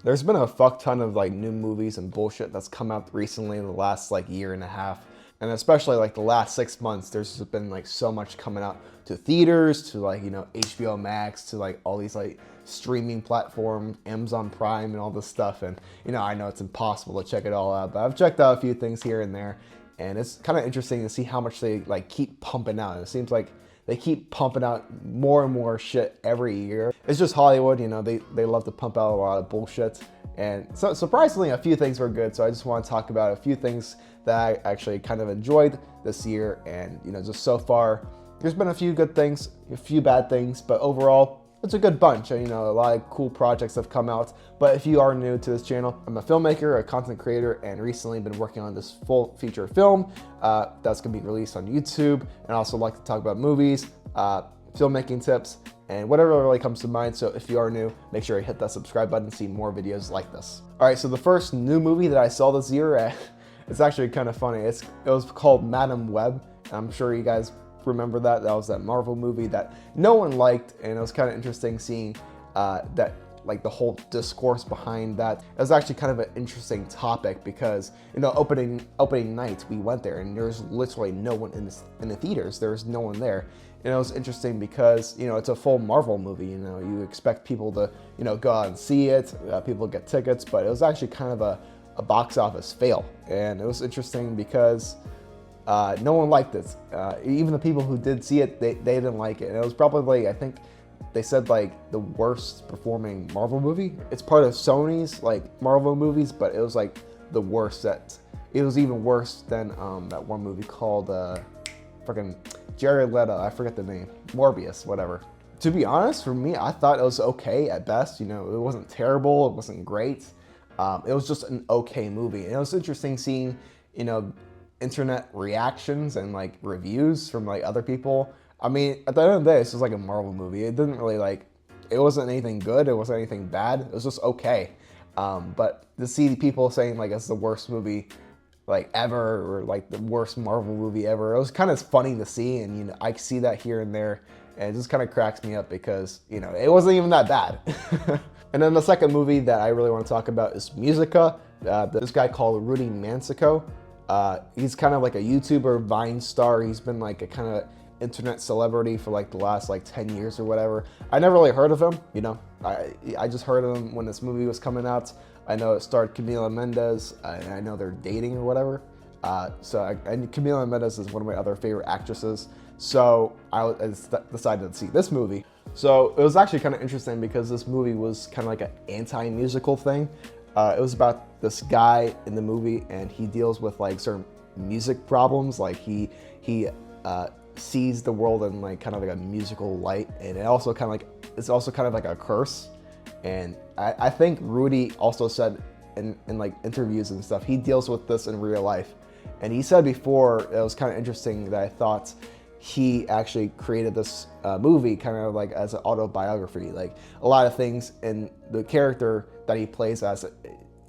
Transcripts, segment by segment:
There's been a fuck ton of like new movies and bullshit that's come out recently in the last like year and a half. And especially like the last 6 months, there's just been like so much coming out to theaters, to like, HBO Max, to like all these like streaming platforms, Amazon Prime and all this stuff. And, I know it's impossible to check it all out, but I've checked out a few things here and there. And it's kind of interesting to see how much they like keep pumping out. It seems like they keep pumping out more and more shit every year. It's just Hollywood, they love to pump out a lot of bullshit. And so surprisingly, a few things were good. So I just want to talk about a few things that I actually kind of enjoyed this year. And, just so far, there's been a few good things, a few bad things, but overall, it's a good bunch. A lot of cool projects have come out. But if you are new to this channel, I'm a filmmaker, a content creator, and recently been working on this full feature film that's gonna be released on YouTube. And I also like to talk about movies, filmmaking tips, and whatever really comes to mind. So if you are new, make sure you hit that subscribe button to see more videos like this. All right, so the first new movie that I saw this year, it's actually kind of funny. It was called Madam Web. I'm sure you guys remember that. That was that Marvel movie that no one liked, and it was kind of interesting seeing that like the whole discourse behind that. It was actually kind of an interesting topic because opening night we went there and there's literally no one in the theaters. There's no one there. And it was interesting because it's a full Marvel movie. You expect people to go out and see it. People get tickets, but it was actually kind of a box office fail. And it was interesting because no one liked it. Even the people who did see it, they didn't like it. And it was probably, I think they said like the worst performing Marvel movie. It's part of Sony's like Marvel movies, but it was like the worst. It was even worse than that one movie called freaking Jared Leto. I forget the name. Morbius, whatever. To be honest, for me, I thought it was okay at best. It wasn't terrible. It wasn't great. It was just an okay movie. And it was interesting seeing, internet reactions and like reviews from like other people. I mean, at the end of the day, this was like a Marvel movie. It didn't really it wasn't anything good. It wasn't anything bad. It was just okay. But to see people saying like it's the worst movie like ever, or like the worst Marvel movie ever, it was kind of funny to see. And I see that here and there, and it just kind of cracks me up because it wasn't even that bad. And then the second movie that I really want to talk about is Musica. This guy called Rudy Mansico. He's kind of like a YouTuber, Vine star. He's been like a kind of internet celebrity for like the last like 10 years or whatever. I never really heard of him, I just heard of him when this movie was coming out. I know it starred Camila Mendes, and I know they're dating or whatever. And Camila Mendes is one of my other favorite actresses. So I decided to see this movie. So it was actually kind of interesting because this movie was kind of like an anti-musical thing. It was about this guy in the movie, and he deals with like certain music problems. Like he sees the world in like kind of like a musical light, and it's also kind of like a curse. And I think Rudy also said in like interviews and stuff, he deals with this in real life. And he said before, it was kind of interesting that I thought he actually created this movie kind of like as an autobiography. Like a lot of things in the character that he plays as,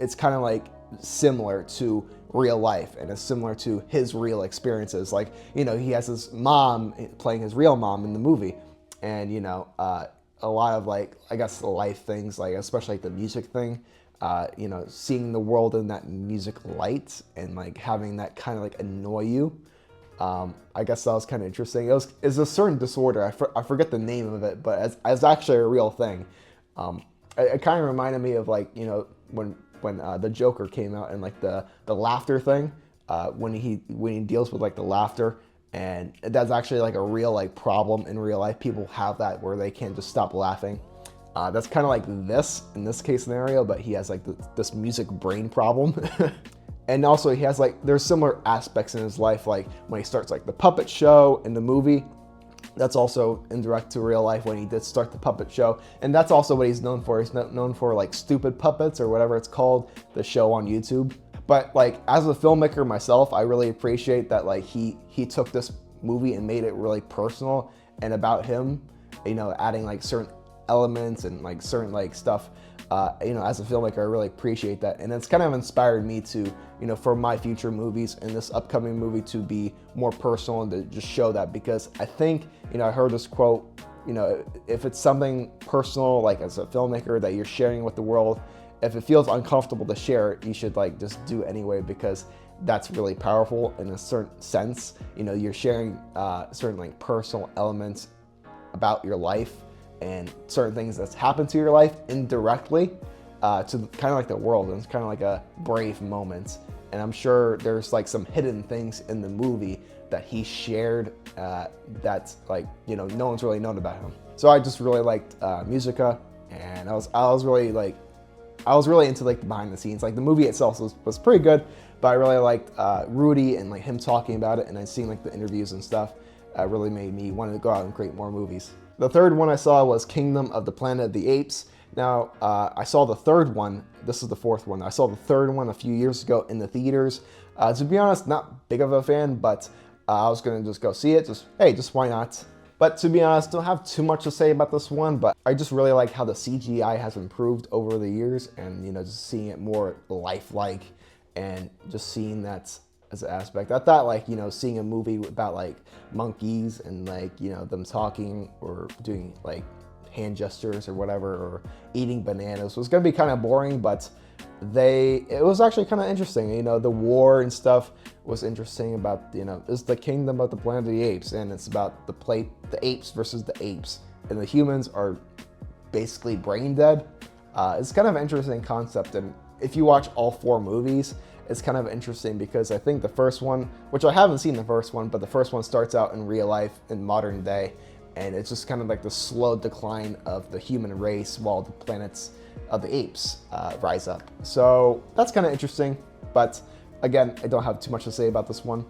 it's kind of like similar to real life, and it's similar to his real experiences. Like, he has his mom playing his real mom in the movie, and a lot of like, I guess the life things, like especially like the music thing, seeing the world in that music light and like having that kind of like annoy you. I guess that was kind of interesting. It's a certain disorder. I forget the name of it, but it's actually a real thing. It kind of reminded me of like, when the Joker came out and like the laughter thing, when he deals with like the laughter, and that's actually like a real like problem in real life. People have that where they can't just stop laughing. That's kind of like this in this case scenario, but he has like this music brain problem. And also he has like, there's similar aspects in his life, like when he starts like the puppet show in the movie. That's also indirect to real life when he did start the puppet show. And that's also what he's known for. He's known for like Stupid Puppets or whatever it's called, the show on YouTube. But like as a filmmaker myself, I really appreciate that like he took this movie and made it really personal and about him, adding like certain elements and like certain like stuff. As a filmmaker, I really appreciate that. And it's kind of inspired me to, for my future movies and this upcoming movie to be more personal and to just show that, because I think, I heard this quote, if it's something personal, like as a filmmaker that you're sharing with the world, if it feels uncomfortable to share, you should like just do it anyway, because that's really powerful in a certain sense. You know, you're sharing certain like personal elements about your life and certain things that's happened to your life indirectly to kind of like the world. And it's kind of like a brave moment. And I'm sure there's like some hidden things in the movie that he shared that's like, you know, no one's really known about him. So I just really liked Musica, and I was really into like the behind the scenes. Like the movie itself was pretty good, but I really liked Rudy and like him talking about it, and I seen like the interviews and stuff. Really made me want to go out and create more movies. The third one I saw was Kingdom of the Planet of the Apes. Now, I saw the third one. This is the fourth one. I saw the third one a few years ago in the theaters. To be honest, not big of a fan, but I was gonna just go see it. Just why not? But to be honest, don't have too much to say about this one, but I just really like how the CGI has improved over the years, and you know, just seeing it more lifelike and just seeing that as an aspect. I thought like, you know, seeing a movie about like monkeys and like, you know, them talking or doing like hand gestures or whatever, or eating bananas was gonna be kind of boring, but it was actually kind of interesting. You know, the war and stuff was interesting about, you know, it's the Kingdom of the Planet of the Apes, and it's about the apes versus the apes, and the humans are basically brain dead. It's kind of an interesting concept, and if you watch all 4 movies, it's kind of interesting because I think the first one, which I haven't seen the first one, but the first one starts out in real life in modern day, and it's just kind of like the slow decline of the human race while the planets of the apes rise up. So that's kind of interesting, but again, I don't have too much to say about this one.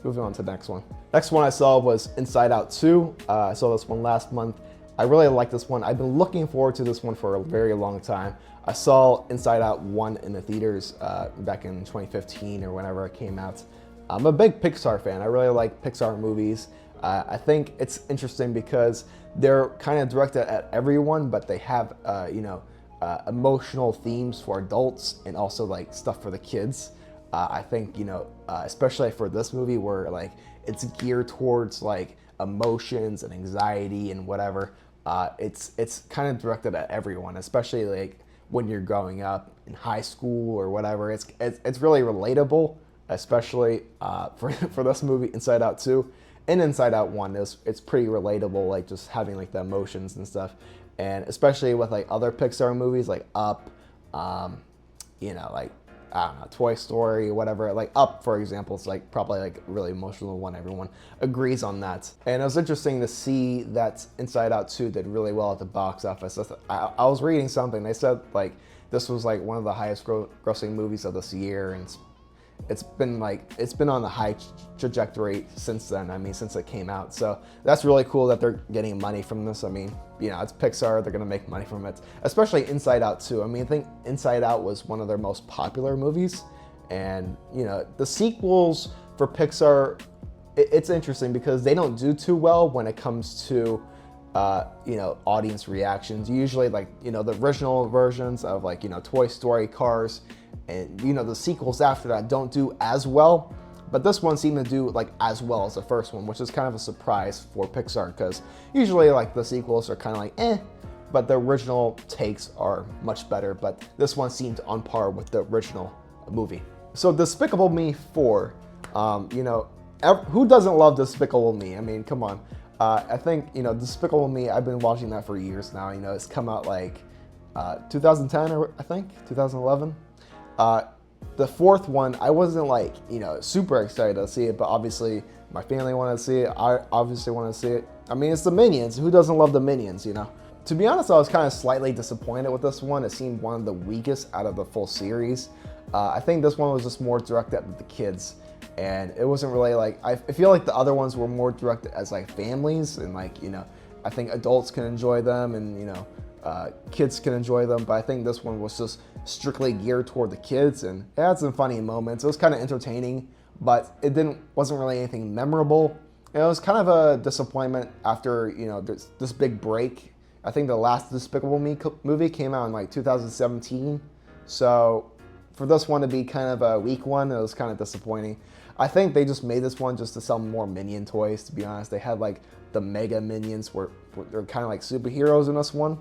Moving on to the next one. Next one I saw was Inside Out 2. I saw this one last month. I really like this one. I've been looking forward to this one for a very long time. I saw Inside Out 1 in the theaters back in 2015 or whenever it came out. I'm a big Pixar fan. I really like Pixar movies. I think it's interesting because they're kind of directed at everyone, but they have, you know, emotional themes for adults and also like stuff for the kids. I think, you know, especially for this movie where like it's geared towards like emotions and anxiety and whatever, it's kind of directed at everyone, especially like when you're growing up in high school or whatever. It's really relatable, especially for this movie, Inside Out 2. And Inside Out 1, it's pretty relatable, like just having like the emotions and stuff. And especially with like other Pixar movies like Up, you know, like, I don't know, Toy Story, whatever. Like Up, for example, it's like probably like a really emotional one. Everyone agrees on that. And it was interesting to see that Inside Out 2 did really well at the box office. I was reading something. They said like this was like one of the highest grossing movies of this year, and it's been on the high trajectory since then. I mean, since it came out. So that's really cool that they're getting money from this. I mean, you know, it's Pixar, they're gonna make money from it, especially Inside Out 2. I mean, I think Inside Out was one of their most popular movies, and you know, the sequels for Pixar, it's interesting because they don't do too well when it comes to you know, audience reactions. Usually like, you know, the original versions of like, you know, Toy Story, Cars, and you know, the sequels after that don't do as well, but this one seemed to do like as well as the first one, which is kind of a surprise for Pixar because usually like the sequels are kind of like but the original takes are much better, but this one seemed on par with the original movie. So Despicable Me 4, you know, who doesn't love Despicable Me? I mean, come on. I think, you know, Despicable Me, I've been watching that for years now. You know, it's come out like 2010 or I think 2011. The fourth one, I wasn't like, you know, super excited to see it, but obviously my family wanted to see it. I obviously want to see it. I mean, it's the Minions. Who doesn't love the Minions, you know? To be honest, I was kind of slightly disappointed with this one. It seemed one of the weakest out of the full series. I think this one was just more directed at the kids, and it wasn't really like, I feel like the other ones were more directed as like families, and like, you know, I think adults can enjoy them, and you know, kids can enjoy them, but I think this one was just strictly geared toward the kids, and it had some funny moments. It was kind of entertaining, but it wasn't really anything memorable. It was kind of a disappointment after, you know, this big break. I think the last Despicable Me movie came out in like 2017, so for this one to be kind of a weak one, it was kind of disappointing. I think they just made this one just to sell more Minion toys, to be honest. They had like the Mega Minions where they're kind of like superheroes in this one.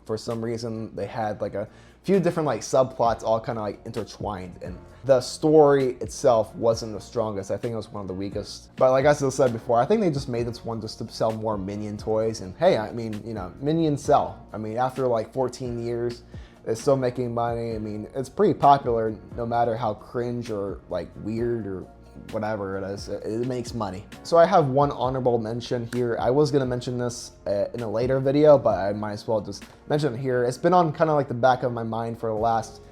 For some reason, they had like a few different like subplots all kind of like intertwined, and the story itself wasn't the strongest. I think it was one of the weakest. But like I still said before, I think they just made this one just to sell more Minion toys. And hey, I mean, you know, Minions sell. I mean, after like 14 years, it's still making money. I mean, it's pretty popular no matter how cringe or like weird or whatever it is, it makes money. So I have one honorable mention here. I was gonna mention this in a later video, but I might as well just mention it here. It's been on kind of like the back of my mind for the last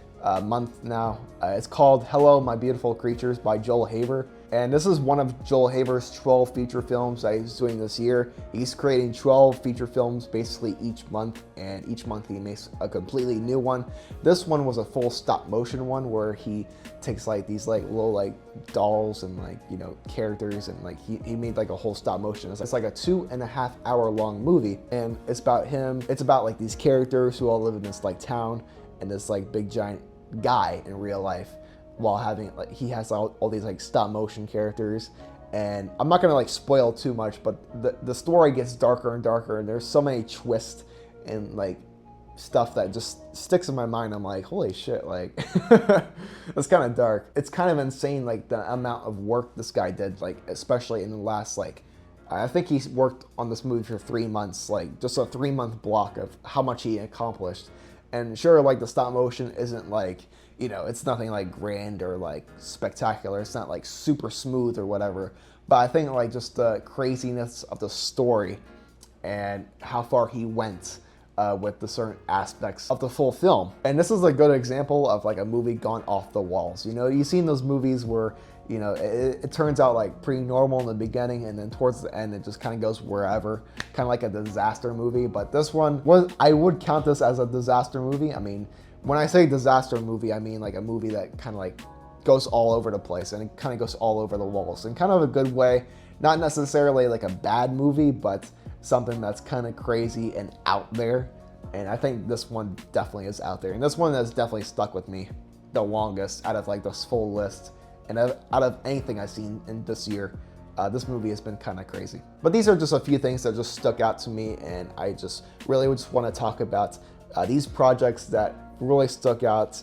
month now. It's called Hello, My Beautiful Creatures by JUL. And this is one of JUL 12 feature films that he's doing this year. He's creating 12 feature films basically each month, and each month he makes a completely new one. This one was a full stop motion one where he takes like these like little like dolls and like, you know, characters, and like he made like a whole stop motion. It's like a 2.5 hour long movie, and it's about him. It's about like these characters who all live in this like town, and this like big giant guy in real life, while having like he has all these like stop motion characters. And I'm not gonna like spoil too much, but the story gets darker and darker, and there's so many twists and like stuff that just sticks in my mind. I'm like, holy shit, like it's kind of dark. It's kind of insane, like the amount of work this guy did, like especially in the last like I think he's worked on this movie for 3 months, like just a 3-month block of how much he accomplished. And sure, like the stop motion isn't like, you know, it's nothing like grand or like spectacular. It's not like super smooth or whatever. But I think like just the craziness of the story and how far he went with the certain aspects of the full film. And this is a good example of like a movie gone off the walls. You know, you've seen those movies where, you know, it turns out like pretty normal in the beginning, and then towards the end it just kind of goes wherever, kind of like a disaster movie. But this one I would count this as a disaster movie. I mean, when I say disaster movie, I mean like a movie that kind of like goes all over the place, and it kind of goes all over the walls in kind of a good way. Not necessarily like a bad movie, but something that's kind of crazy and out there. And I think this one definitely is out there, and this one has definitely stuck with me the longest out of like this full list. And out of anything I've seen in this year, this movie has been kind of crazy. But these are just a few things that just stuck out to me, and I just really would just want to talk about these projects that really stuck out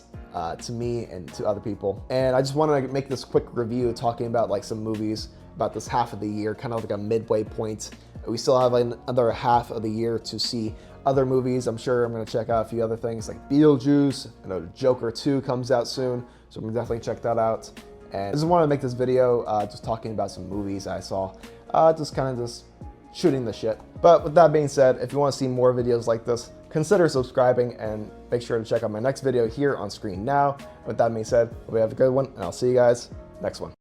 to me and to other people. And I just want to make this quick review talking about like some movies about this half of the year, kind of like a midway point. We still have another half of the year to see other movies. I'm sure I'm going to check out a few other things like Beetlejuice. I know Joker 2 comes out soon, so I'm going to definitely check that out. And I just wanted to make this video just talking about some movies I saw, just kind of just shooting the shit. But with that being said, if you want to see more videos like this, consider subscribing and make sure to check out my next video here on screen now. With that being said, hope you have a good one, and I'll see you guys next one.